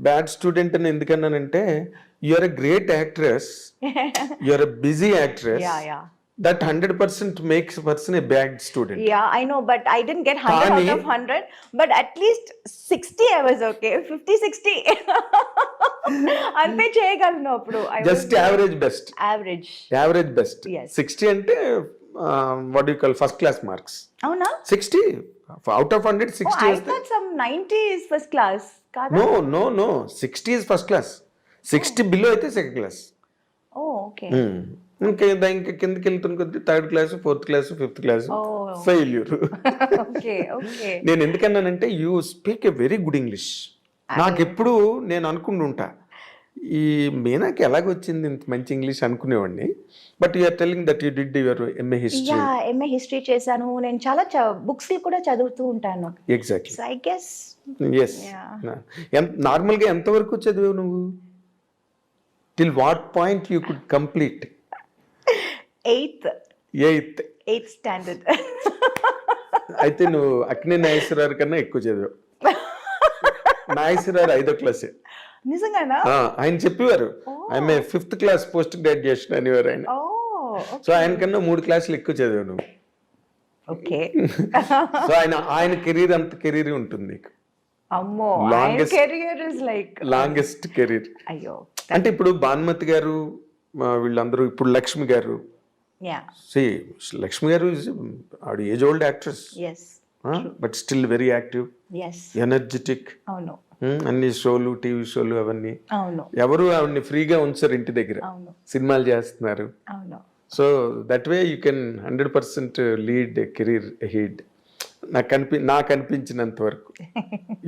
bad student అని ఎందుకన్నానంటే, you are a great actress, you are a busy actress. That 100% makes a person a bad student. Yeah, I know, but I didn't get 100 out of 100, but at least 60 I was okay. 50-60 ante cheyagalnu appudu. Just average best. Average best. Yes. 60 ante what do you call first class marks. Avuna? 60 out of 100, 60 is. I thought some 90 is first class. Kada? No. 60 is first class. 60 below aithe second class. Oh, okay. ఇంకా కిందకి వెళ్తున్న కొద్ది 3rd class, 4th class, 5th class failure. నేను ఎందుకన్నానంటే you speak a very good English. నాకు ఎప్పుడు నేను అనుకుంటుంటా, ఈ మీనాకి ఎలాగొచ్చింది ఇంత మంచి ఇంగ్లీష్ అనుకునేవాడిని. But you're telling that you did your MA history. MA history చేశాను నేను. చాలా బుక్స్ కూడా చదువుతూ ఉంటాను. ఎగ్జాక్ట్లీ. I guess yes. నార్మల్గా ఎంతవరకు చదివావు నువ్వు? Till what point you could complete? 8th standard. అయితే నువ్వు అక్కినే నాగేశ్వరరావు కన్నా ఎక్కువ చదివావు. నాగేశ్వరరావు 5వ క్లాసే. నిజంగానా? ఆయన చెప్పేవారు ఆమె 5th క్లాస్ పోస్ట్ గ్రాడ్యుయేషన్ అనేవారు ఆయన. సో ఆయన కన్నా 3 క్లాసులు ఎక్కువ చదివావు నువ్వు. ఓకే. సో ఆయన కెరీర్ అంత కెరీర్ ఉంటుంది నీకు. అమ్మో, లాంగెస్ట్ కెరీర్. అయ్యో. అంటే ఇప్పుడు భానుమతి గారు వీళ్ళందరూ, ఇప్పుడు లక్ష్మి గారు. లక్ష్మి గారు age old actress, but still very active, energetic. అన్ని షోలు టీవీ షోలు అవన్నీ అవును ఎవరు ఆవిడ్ని ఫ్రీగా ఉంచరు ఇంటి దగ్గర, అవును సినిమాలు చేస్తున్నారు. అవును so that way you can 100% lead career heed. నాకు అనిపించినంత వరకు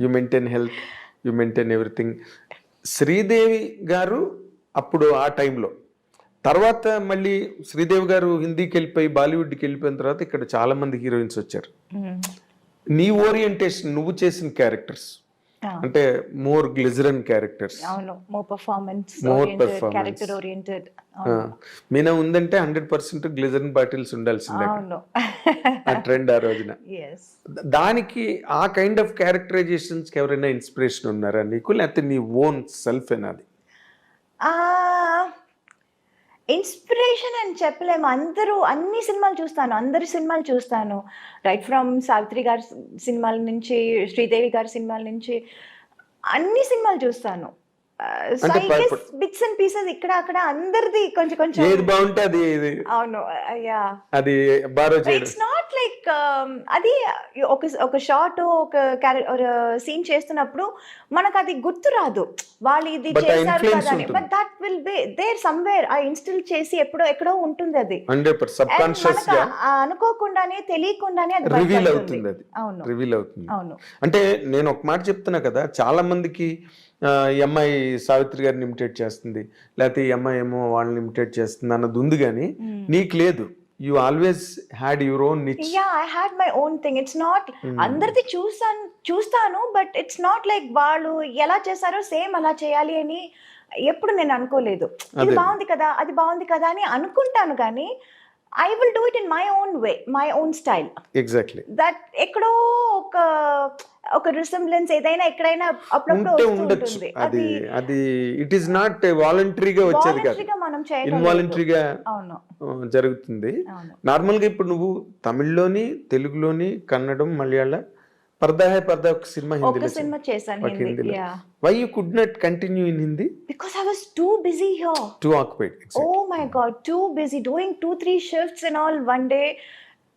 you maintain health, you maintain everything. Sridevi గారు అప్పుడు ఆ టైంలో, తర్వాత మళ్ళీ శ్రీదేవి గారు హిందీకి వెళ్ళిపోయి బాలీవుడ్కి వెళ్ళిపోయిన తర్వాత ఇక్కడ చాలా మంది హీరోయిన్స్ వచ్చారు. నీ ఓరియంటేషన్, నువ్వు చేసిన క్యారెక్టర్స్ అంటే మోర్ గ్లిజరన్ క్యారెక్టర్స్, అవును more performance More oriented, performance. Character oriented. Meena ఉందంటే 100% గ్లిజరన్ బాటిల్స్ ఉండాల్సిందే. అవును ఆ ట్రెండ్ ఆ రోజున. ఎస్. దానికి ఆ కైండ్ ఆఫ్ క్యారెక్టరైజేషన్స్కి ఎవరైనా ఇన్స్పిరేషన్ ఉన్నారా నీకు, లేకపోతే నీ ఓన్ సెల్ఫ్ అది? ఇన్స్పిరేషన్ అని చెప్పలేము. అన్ని సినిమాలు చూస్తాను, అందరి సినిమాలు చూస్తాను. రైట్ ఫ్రమ్ సావిత్రి గారి సినిమాల నుంచి, శ్రీదేవి గారి సినిమాల నుంచి అన్ని సినిమాలు చూస్తాను. అంటే బిట్స్ అండ్ పీసెస్ ఇక్కడ అక్కడ అందరిది కొంచెం కొంచెం. ఏది బాగుంటే అది అవును యా. అది బారో చేయడం. ఇట్స్ నాట్ లైక్ అది ఒక షార్ట్ ఒక సీన్ చేస్తున్నప్పుడు మనకు అది గుర్తు రాదు, వాళ్ళు ఇది But ఆ చేశారు influence కదా అని. ఉంటుంది. But that will be there somewhere. ఆ ఇన్స్టిల్ చేసి ఎక్కడో ఉంటుంది అది. 100% సబ్ And కాన్షియస్ మనకు గా అనుకోకుండానే తెలియకుండానే అది రివీల్ బయటపడుతుంది. అవుతుంది, అది అవును రివీల్ అవుతుంది. అవును అంటే నేను ఒక మాట చెప్తున్నా కదా, చాలా మందికి ఈ అమ్మాయి సావిత్రి గారిని ఇమిటేట్ చేస్తుంది, లేకపోతే ఈ అమ్మాయి ఏమో వాళ్ళని ఇమిటేట్ చేస్తుంది అన్నది ఉంది, కానీ నీకు లేదు. You always had your own niche. Yeah I had my own thing. It's not అందరిది చూస్తాను బట్ ఇట్స్ నాట్ లైక్ వాళ్ళు ఎలా చేశారో సేమ్ అలా చేయాలి అని ఎప్పుడు నేను అనుకోలేదు. ఇది బాగుంది కదా, అది బాగుంది కదా అని అనుకుంటాను, కానీ I will do it in my own way, my own style. Exactly. That ఎక్కడో ఒక రిసెంబ్లెన్స్ ఏదైనా ఎక్కడైనా అప్పుడప్పుడు ఉంటే వస్తూ ఉండొచ్చు. ఉంటుంది. అది అది ఇట్ ఈస్ నాట్ వాలంటరీగా వచ్చేది కాదు, వాలంటరీగా మనం చేయడం లేదు. ఇన్వాలంటరీగా అవును జరుగుతుంది. అవును నార్మల్గా ఇప్పుడు నువ్వు తమిళ్లోని, తెలుగులోని, కన్నడం, మలయాళ, పర్దా హై పర్దా ఒక సినిమా ఒక హిందీలో సినిమా చేశాను ఒక హిందీలో. Hindi. Yeah why you could not continue in Hindi? Because I was too busy here. Too occupied. Oh my God, too busy doing 2-3 shifts and all one day.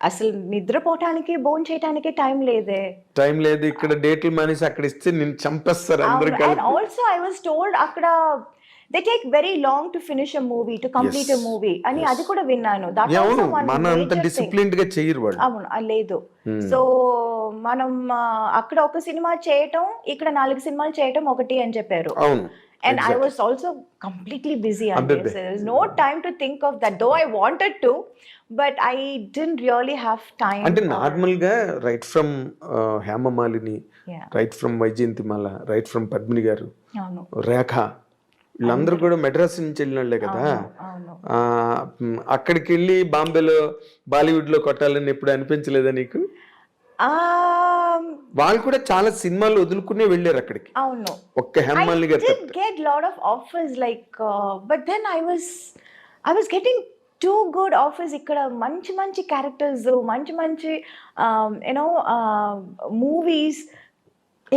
అసలు నిద్రపోవటానికి భోజనం చేయడానికి టైం లేదే. టైం లేదు. ఇక్కడ డేట్లు మానేసి అక్కడ ఇస్తే నేను చంపేస్తారు అందరు అండ్ కలిపి. ఆల్సో ఐ వాస్ టోల్డ్ అక్కడ they take very long to finish a movie, to complete a movie అని అది కూడా విన్నాను. దట్ ఆల్సో వన్ మన అంత మేజర్ థింగ్. డిసిప్లిన్డ్ గా చేయరు వాళ్ళు. అవును లేదు. సో మనం అక్కడ ఒక సినిమా చేయటం, ఇక్కడ 4 సినిమాలు చేయటం ఒకటి అని చెప్పారు. అవును. And I was also completely busy on this. There was no time to think of that, though I wanted to, but I didn't really have time. అంటే నార్మల్ గా right from Hema Malini, Yeah. Right from Vaijayanthimala, right from Padmini garu, అవును రేఖ, వీళ్ళందరూ కూడా మెడ్రాస్ నుంచి వెళ్ళిన వాళ్ళే కదా. అవును అక్కడికి వెళ్ళి బాంబేలో బాలీవుడ్ లో కొట్టాలని ఎప్పుడు అనిపించలేదా నీకు? వాళ్ళు కూడా చాలా సినిమాలు వదులుకునే వెళ్ళారు అక్కడికి. అవును ఒక్క హేమమాలిని గారు did get lot of offers like but then I was getting too good offers. ఇక్కడ మంచి క్యారెక్టర్స్, మంచి you know movies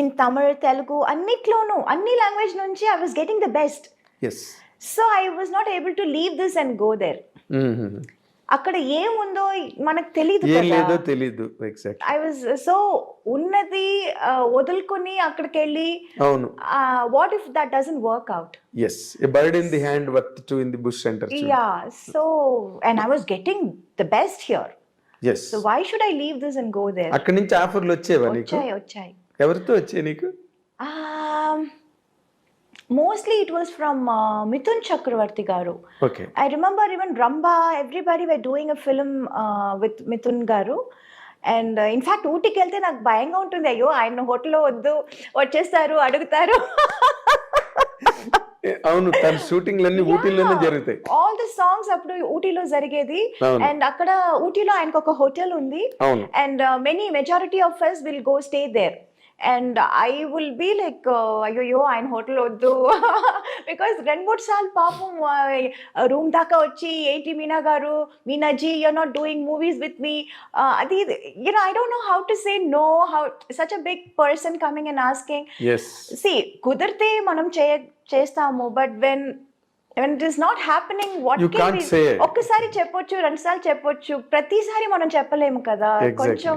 in Tamil, Telugu అన్నిట్లోనూ అన్ని లాంగ్వేజ్ నుంచి I was getting the best. Yes. So I was not able to leave this and go there. అక్కడ ఏముందో మనకు తెలియదు ఏం కదా. లేదో తెలీదు. ఎగ్జాక్ట్. ఐ వాజ్ సో ఉన్నది వదులుకొని అక్కడికి వెళ్ళి, అవును. What if that doesn't work out. Yes, a bird in the hand worth two in the bush అంటారు. Yeah so and I was getting the best here. Yes. So why should I leave this and go there? అక్కడి నుంచి ఆఫర్లు వచ్చేవా నీకు? వచ్చాయి. ఎవరితో వచ్చాయి నీకు? Mostly it was from Mithun Chakravarti garu. Okay. I remember even Ramba, everybody were doing a film with Mithun garu. And in fact ఊటీకి వెళ్తే నాకు భయంగా ఉంటుంది, అయ్యో ఆయన హోటల్లో వద్దు, వచ్చేస్తారు, అడుగుతారు. అవును, తన షూటింగ్లన్నీ ఊటీలోనే జరుగుతాయి. ఆల్ ది సాంగ్స్ అప్పుడు ఊటీలో జరిగేది. అండ్ అక్కడ ఊటీలో ఆయనకు ఒక హోటల్ ఉంది. And majority of us will go stay there. And I will be like, అయ్యో ఆయన హోటల్ వద్దు, బికాస్ 2-3 సార్లు పాపం రూమ్ దాకా వచ్చి, ఏంటి మీనా గారు, మీనాజీ you're not doing movies with me, అది I don't know how to say no, how such a big person coming and asking. Yes. See, కుదిరితే మనం చేస్తాము, but when when it is not happening, what You can can't we say it. ఒక్కసారి చెప్పొచ్చు, రెండుసార్లు చెప్పొచ్చు, ప్రతిసారి మనం చెప్పలేము కదా. Exactly. కొంచెం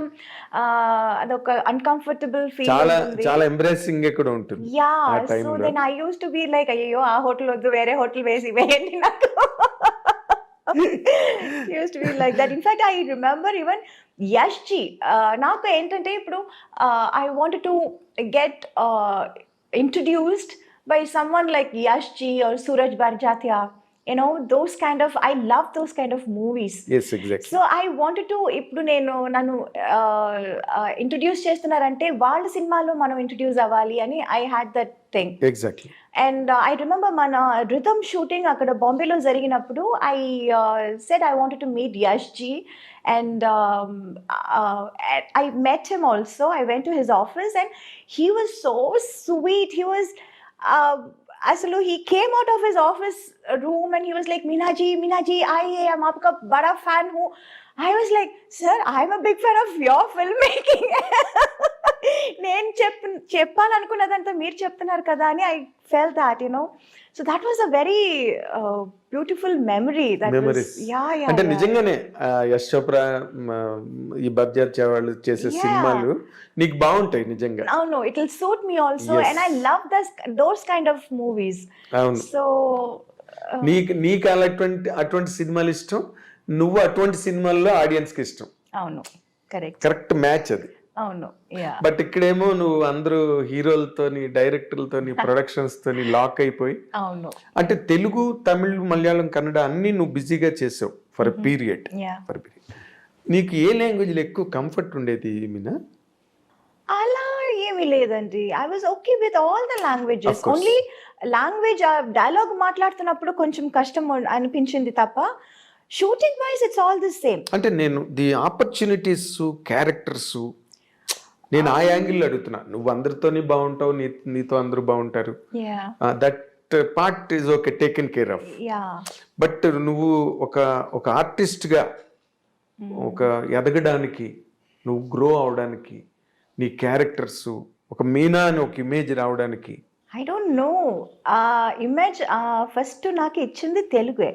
అదొక అన్కంఫర్టబుల్ ఫీల్ చాలా ఉంటుంది. చాలా ఎంబ్రేసింగ్ కూడా ఉంటుంది యా, ఆ సో టైంలో. Then I used to be like, అయ్యో ఆ హోటల్ వద్దు, వేరే హోటల్ వేయండి నాకు. Used to be like that. In fact I remember even Yash ji, నాకు ఏంటంటే ఇప్పుడు I wanted to get introduced by someone like Yash Ji or Suraj Barjatia, you know, those kind of, I love those kind of movies. Yes, exactly. So I wanted to, ఇప్పుడు నేను నన్ను introduce చేస్తున్నారంటే వాళ్ళ సినిమాలో మనం introduce అవ్వాలి అని I had that thing. Exactly. And I remember మన రిథమ్ షూటింగ్ అక్కడ బాంబేలో జరిగినప్పుడు I said I wanted to meet Yash ji, and I met him also. I went to his office and he was so sweet. He was asalu he came out of his office room and he was like, Meenaji, I'm aapka bada fan hu. I was like, sir, I'm a big fan of your filmmaking. నేను చెప్పాలనుకున్నదంతా మీరు చెప్తున్నారు కదా అని I felt that, you know. So that was a very beautiful memory. అంటే నిజంగానే యశ్ చోప్రా, ఈ బర్జాత్యా వాళ్ళు చేసే సినిమాలు నీకు బాగుంటాయి నిజంగా. అవును, it will suit me also and I love those kind of movies. అవును. సో నీకు అటువంటి సినిమాలు ఇష్టం, నువ్వు అటువంటి సినిమాల్లో ఆడియన్స్ కి ఇష్టం. అవును, కరెక్ట్ మ్యాచ్ అది. అవును. బట్ ఇక్కడేమో నువ్వు అందరూ హీరోలతోని, డైరెక్టర్లతోని, ప్రొడక్షన్స్ తోని లాక్ అయిపోయి, అవును, అంటే తెలుగు, తమిళ్, మలయాళం, కన్నడ అన్ని నువ్వు బిజీగా చేసావు ఫర్ పీరియడ్. నీకు ఏ లాంగ్వేజ్ లో ఎక్కువ కంఫర్ట్ ఉండేది మీనా? అలా ఏమీ లేదండి. I was okay with all the languages. Only language dialogue మాట్లాడుతున్నప్పుడు కొంచెం కష్టం అనిపించింది తప్ప, shooting wise it's all the same. అంటే నేను ది ఆపర్చునిటీస్, క్యారెక్టర్స్, నేను ఆ యాంగిల్ అడుగుతున్నా. నువ్వు అందరితోని బాగుంటావు, నీతో అందరూ బాగుంటారు, that part is okay, taken care of. But నువ్వు ఒక ఆర్టిస్ట్ గా ఒక ఎదగడానికి, నువ్వు గ్రో అవడానికి, నీ క్యారెక్టర్స్, ఒక మీనా అని ఒక ఇమేజ్ రావడానికి, I don't no, image first నాకు ఇచ్చింది తెలుగే.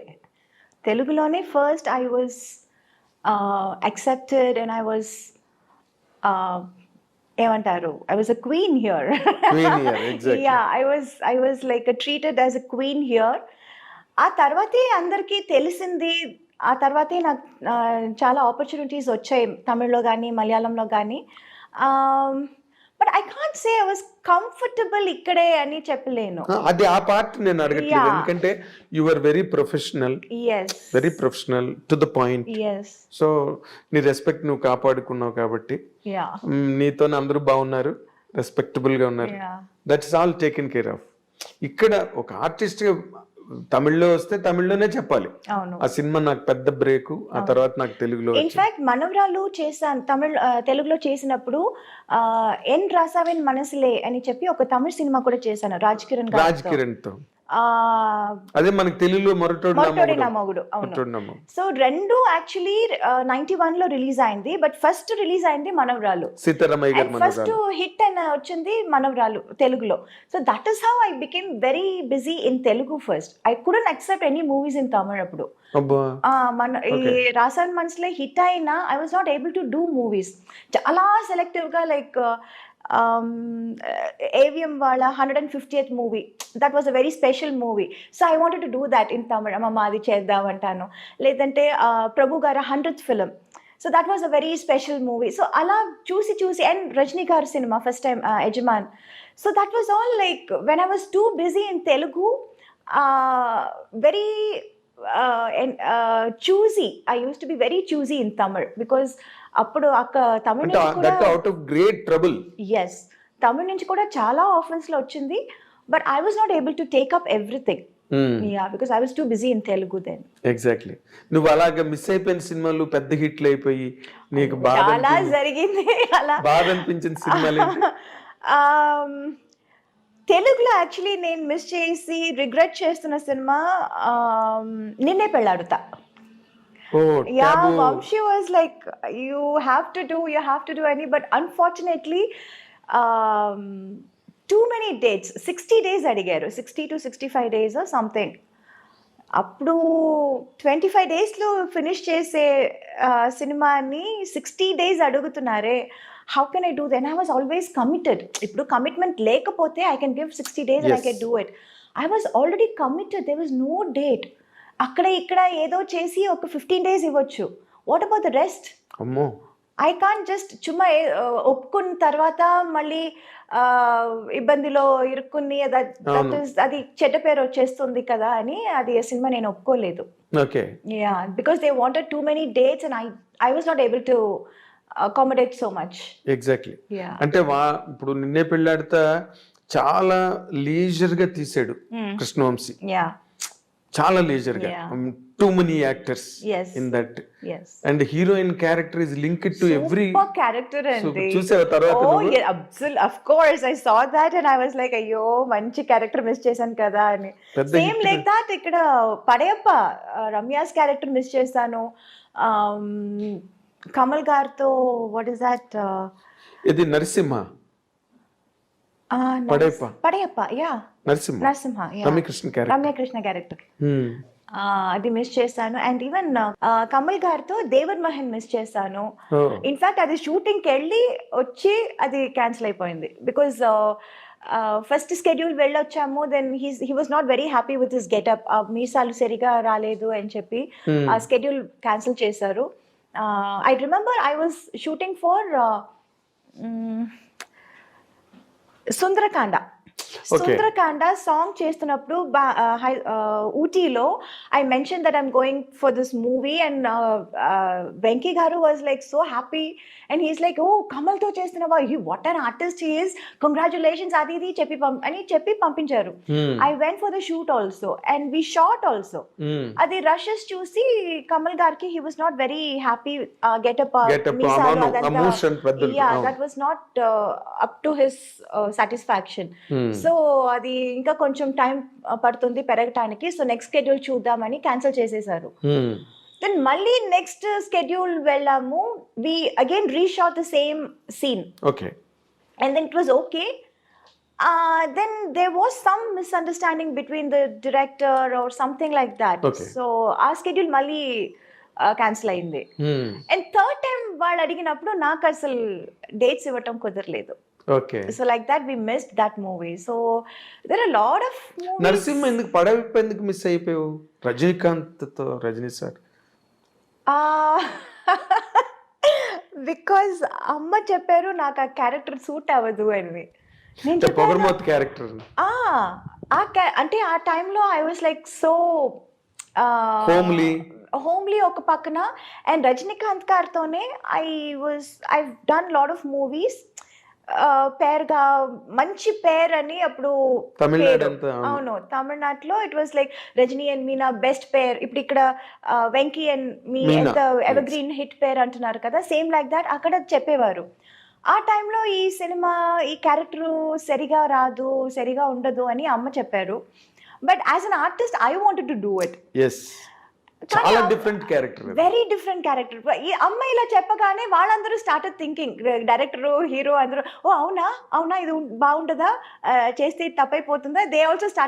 తెలుగులోనే first I was accepted and I was ఏమంటారు, I was a queen here. exactly. Yeah, I was like treated as a queen here. ఆ తర్వాతే అందరికీ తెలిసింది, ఆ తర్వాతే నాకు చాలా ఆపర్చునిటీస్ వచ్చాయి తమిళ్లో కానీ మలయాళంలో కానీ. But I can't say I was comfortable ఇక్కడే అని చెప్పలేను. అది ఆ పార్ట్ నేను అడగట్లేదు, ఎందుకంటే you are very professional, very professional to the point. So నీ రెస్పెక్ట్ నువ్వు కాపాడుకున్నావు కాబట్టి నీతో అందరూ బాగున్నారు, రెస్పెక్టబుల్ గా ఉన్నారు. That's all taken care of. ఇక్కడ ఒక ఆర్టిస్ట్ గా తమిళ్లో వస్తే తమిళ్లోనే చెప్పాలి, ఆ సినిమా నాకు పెద్ద బ్రేక్, ఆ తర్వాత నాకు తెలుగులో. ఇన్ఫాక్ట్ మనవరాలు చేశాను తెలుగులో చేసినప్పుడు, ఎన్ రాసావెన్ మనసులే అని చెప్పి ఒక తమిళ సినిమా కూడా చేశాను రాజ్ కిరణ్ తో. అదే మనకి తెలుగులో మొరటోడి నా మొగుడు. అవును. సో రెండు యాక్చువల్లీ 91 లో రిలీజ్ అయింది, బట్ ఫస్ట్ రిలీజ్ అయింది మనవరాలు. ఫస్ట్ హిట్ అని వచ్చింది మనవరాలు తెలుగులో. So that is how I became very busy in Telugu first. I couldn't accept any movies in Tamil అప్పుడు. మన ఈ రాసాన్ మనసులే హిట్ అయినా I was not able to do movies. చాలా సెలెక్టివ్ గా, లైక్ AVM వాళ్ళ 150th movie, that was a very special movie. So I wanted to do that in Tamil. అమ్మ అది చేద్దాం అంటాను. లేదంటే ప్రభు గారు 100th film, so that was a very special movie. So అలా చూసి and Rajini garu cinema first time Yajaman. So that was all like when I was too busy in Telugu, very choosy. I used to be very choosy in Tamil because అప్పుడు తమిళ తమిళ నుంచి కూడా చాలా offers లో వచ్చింది, but I was not able to take up everything. Because I was too busy in Telugu then. Exactly. నువ్వు అలాగా miss అయిపోయిన సినిమాలు పెద్ద హిట్లు అయిపోయి నీకు చాలా జరిగింది. అలా బాధ అనిపించిన సినిమాలు తెలుగులో యాక్చువల్లీ నేను మిస్ చేసి రిగ్రెట్ చేస్తున్న సినిమా నిన్నే Pelladatha. Vamshi was like, you have to do any, but unfortunately too many dates, 60 days adigaru, 60 to 65 days or something. అప్పుడు 25 డేస్లో ఫినిష్ చేసే సినిమాని 60 డేస్ అడుగుతున్నారే, how can I do then? I was always committed. ఇప్పుడు commitment లేకపోతే I can give 60 days and I Yes. Can do it. I was already committed, there was no date. అక్కడ ఇక్కడ ఏదో చేసి ఒక 15 డేస్ ఇవ్వచ్చు. What about the rest? అమ్మో. I can't just చుమ్మా ఒప్పుకున్న తర్వాత మళ్ళీ ఇబ్బందిలో ఇరుక్కుని అవును. అది చెడ్డ పేరు వచ్చేస్తుంది కదా అని అది ఆ సినిమా నేను ఒప్పుకోలేదు. Okay. Yeah, because they wanted too many dates and I was not able to accommodate so much. Exactly. Yeah. అంటే ఇప్పుడు నిన్నే పెళ్ళాడతా చాలా లీజర్ గా తీసాడు కృష్ణవంశీ. యా. చాలా లీజర్ గా. Yeah. Too many actors Yes. In that. Yes. And heroine character is linked to every. Super character అండి. చూసావా తర్వాత Oh నువ్వు? yeah, of course I saw that and I was like, అయ్యో మంచి క్యారెక్టర్ మిస్ చేశాను కదా అని. పెద్ద సేమ్ hit. లైక్ దాట్ ఇక్కడ పడయప్ప రమ్యాస్ క్యారెక్టర్ మిస్ చేశాను. కమల్ గారితో వాట్ ఇస్ దాట్? ఇది Narasimha. Padayappa. Padayappa, yeah. Narasimha. Narasimha, yeah. Ramyakrishna character. Ramyakrishna character అది మిస్ చేశాను. అండ్ ఈవెన్ కమల్ గారితో దేవర్ మహన్ మిస్ చేశాను. ఇన్ఫాక్ట్ అది షూటింగ్కి వెళ్ళి వచ్చి అది క్యాన్సిల్ అయిపోయింది బికాజ్ ఫస్ట్ స్కెడ్యూల్ వెళ్ళొచ్చాము. Then he was not very happy with his getup. మీసాలు సరిగా రాలేదు అని చెప్పి ఆ స్కెడ్యూల్ క్యాన్సిల్ చేశారు. I remember I was shooting for Sundarakanda. Sundarakanda song చేస్తున్నప్పుడు ఊటీలో I mention that I'm going for this movie and Venky garu was like so happy and he's like, ఓ కమల్తో చేస్తున్నావా, what an artist he is, congratulations అది ఇది చెప్పి పంపించారు. I went for the shoot also and we shot also. అది rushes చూసి కమల్ గారికి he was not very happy. Getup that was not up to his satisfaction. So అది ఇంకా కొంచెం టైం పడుతుంది పెరగటానికి, సో నెక్స్ట్ స్కెడ్యూల్ చూద్దామని క్యాన్సిల్ చేసేసారు. దెన్ మళ్ళీ నెక్స్ట్ స్కెడ్యూల్ వెళ్ళాము. We again reshot the same scene. Okay. And then it was okay. Then there was some misunderstanding between the director or something like that. So ఆ schedule మళ్ళీ cancel అయింది. And third time వాళ్ళు అడిగినప్పుడు నాకు అసలు dates ఇవ్వటం కుదరలేదు. Okay. So like that we missed that movie. So there are a lot of movies. Narasimha ఎందుకు పడవైపు ఎందుకు మిస్ అయిపోయావు? రజనీకాంత్తో, రజనీ సార్. బికాజ్ అమ్మ చెప్పారు నాకు ఆ క్యారెక్టర్ సూట్ అవ్వదు అని. నేను పొగర్మోత్ క్యారెక్టర్. అంటే ఆ టైంలో I was like so homely ఒక పక్కన. అండ్ రజనీకాంత్ గారితోనే I done lot of movies. పేరుగా మంచి పేర్ అని అప్పుడు అవును తమిళనాడులో it was like Rajini and Meena best pair. ఇప్పుడు ఇక్కడ వెంకీ అండ్ మీ ఎంత ఎవర్ గ్రీన్ హిట్ పేర్ అంటున్నారు కదా, సేమ్ లైక్ దాట్ అక్కడ చెప్పేవారు. ఆ టైంలో ఈ సినిమా ఈ క్యారెక్టర్ సరిగా రాదు, సరిగా ఉండదు అని అమ్మ చెప్పారు. But as an artist I wanted to do it. చాలా different character, very different character. ఈ అమ్మాయి ఇలా చెప్పగానే వాళ్ళందరూ స్టార్టెడ్ థింకింగ్, డైరెక్టర్ హీరో అందరూ, ఓ అవునా అవునా ఇది బాగుంటుందా, చేస్తే తప్పైపోతుందా, దే ఆల్సో స్టార్ట్